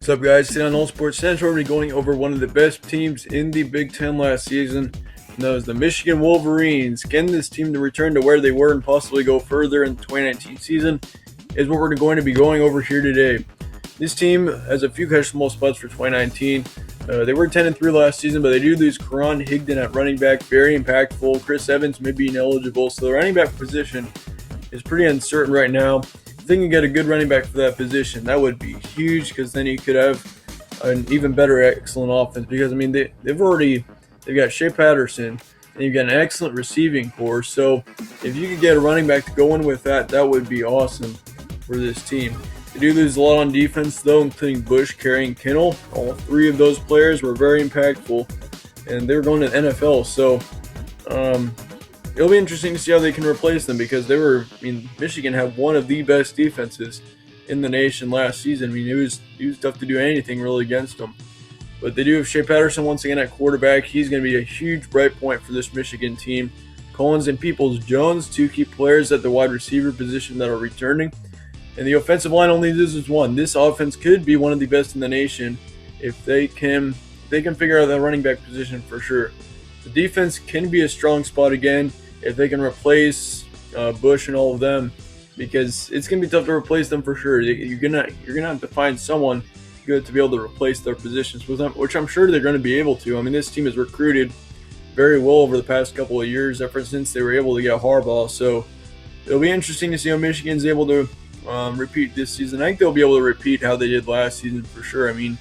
What's up, guys? Today on All Sports Central, we're going over one of the best teams in the Big Ten last season, and that was the Michigan Wolverines. Can this team to return to where they were and possibly go further in the 2019 season is what we're going to be going over here today. This team has a few questionable spots for 2019. They were 10-3 last season, but they do lose Karan Higdon at running back, very impactful. Chris Evans may be ineligible, so the running back position is pretty uncertain right now. If they can get a good running back for that position, that would be huge, because then you could have an even better, excellent offense. Because I mean, they've got Shea Patterson, and you've got an excellent receiving core. So if you could get a running back to go in with that, that would be awesome for this team. They do lose a lot on defense, though, including Bush, Carey, and Kinnell. All three of those players were very impactful, and they're going to the NFL. So it'll be interesting to see how they can replace them, because Michigan had one of the best defenses in the nation last season. I mean, it was tough to do anything really against them. But they do have Shea Patterson once again at quarterback. He's going to be a huge bright point for this Michigan team. Collins and Peoples-Jones, two key players at the wide receiver position that are returning. And the offensive line only loses one. This offense could be one of the best in the nation if they can figure out that running back position for sure. The defense can be a strong spot again if they can replace Bush and all of them, because it's gonna be tough to replace them for sure. You're gonna have to find someone good to be able to replace their positions with them, which I'm sure they're going to be able to. I mean, this team has recruited very well over the past couple of years, ever since they were able to get Harbaugh. So it'll be interesting to see how Michigan's able to repeat this season. I think they'll be able to repeat how they did last season for sure. I mean,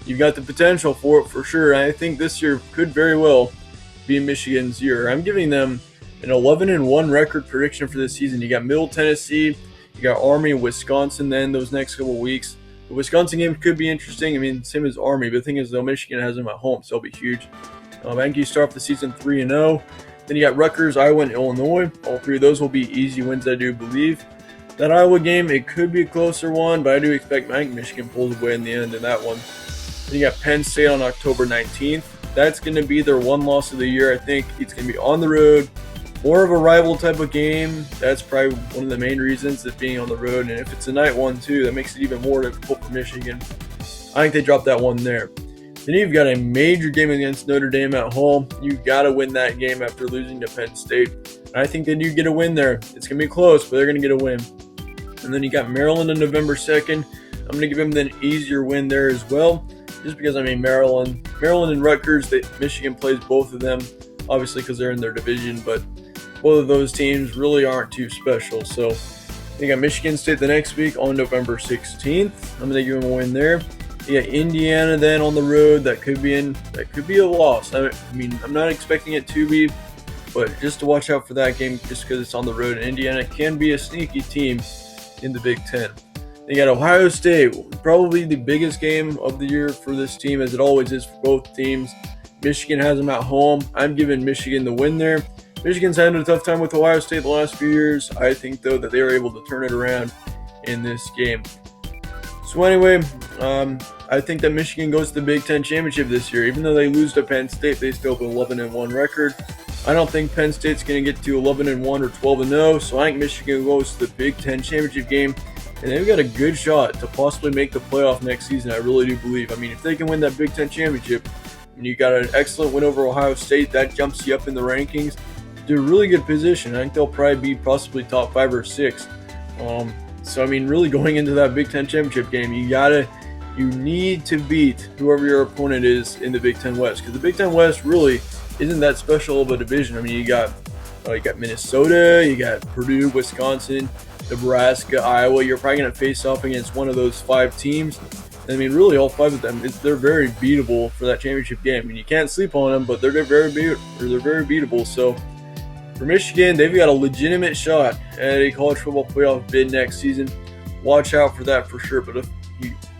you've got the potential for it for sure. I think this year could very well be Michigan's year. I'm giving them an 11-1 record prediction for this season. You got Middle Tennessee, you got Army and Wisconsin then those next couple of weeks. The Wisconsin game could be interesting. I mean, same as Army, but the thing is, though, Michigan has them at home, so it'll be huge. I think you start off the season 3-0. Then you got Rutgers, Iowa, and Illinois. All three of those will be easy wins, I do believe. That Iowa game, it could be a closer one, but I do expect Michigan pulls away in the end in that one. Then you got Penn State on October 19th. That's going to be their one loss of the year. I think it's going to be on the road. More of a rival type of game. That's probably one of the main reasons, it being on the road. And if it's a night one too, that makes it even more difficult for Michigan. I think they dropped that one there. Then you've got a major game against Notre Dame at home. You've got to win that game after losing to Penn State. And I think they do get a win there. It's going to be close, but they're going to get a win. And then you got Maryland on November 2nd. I'm going to give them an easier win there as well, just because, I mean, Maryland and Rutgers, Michigan plays both of them, obviously because they're in their division, but both of those teams really aren't too special. So you got Michigan State the next week on November 16th. I'm going to give them a win there. You got Indiana then on the road. That could be a loss. I mean, I'm not expecting it to be, but just to watch out for that game, just because it's on the road. And Indiana can be a sneaky team in the Big Ten. You got Ohio State, probably the biggest game of the year for this team, as it always is for both teams. Michigan has them at home. I'm giving Michigan the win there. Michigan's had a tough time with Ohio State the last few years. I think, though, that they were able to turn it around in this game. So anyway, I think that Michigan goes to the Big Ten Championship this year. Even though they lose to Penn State, they still have an 11-1 record. I don't think Penn State's going to get to 11-1 or 12-0, so I think Michigan goes to the Big Ten Championship game, and they've got a good shot to possibly make the playoff next season. I really do believe. I mean, if they can win that Big Ten Championship, and you got an excellent win over Ohio State, that jumps you up in the rankings. They're in a really good position. I think they'll probably be possibly top 5 or 6. So I mean, really going into that Big Ten Championship game, you need to beat whoever your opponent is in the Big Ten West, because the Big Ten West really isn't that special of a division. I mean, you got Minnesota, you got Purdue, Wisconsin, Nebraska, Iowa. You're probably going to face off against one of those 5 teams. I mean, really, all 5 of them, they're very beatable for that championship game. I mean, you can't sleep on them, but they're very beatable. So for Michigan, they've got a legitimate shot at a college football playoff bid next season. Watch out for that for sure. But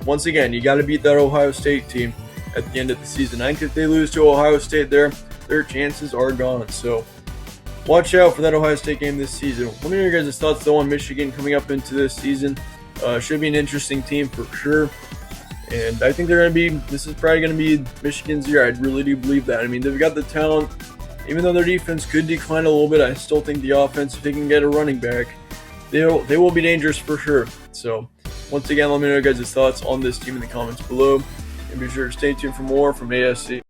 once again, you got to beat that Ohio State team at the end of the season. I think if they lose to Ohio State there, their chances are gone. So watch out for that Ohio State game this season. Let me know your guys' thoughts, though, on Michigan coming up into this season. Should be an interesting team for sure. And I think this is probably going to be Michigan's year. I really do believe that. I mean, they've got the talent. Even though their defense could decline a little bit, I still think the offense, if they can get a running back, they will be dangerous for sure. So Once again, let me know your guys' thoughts on this team in the comments below. And be sure to stay tuned for more from ASC.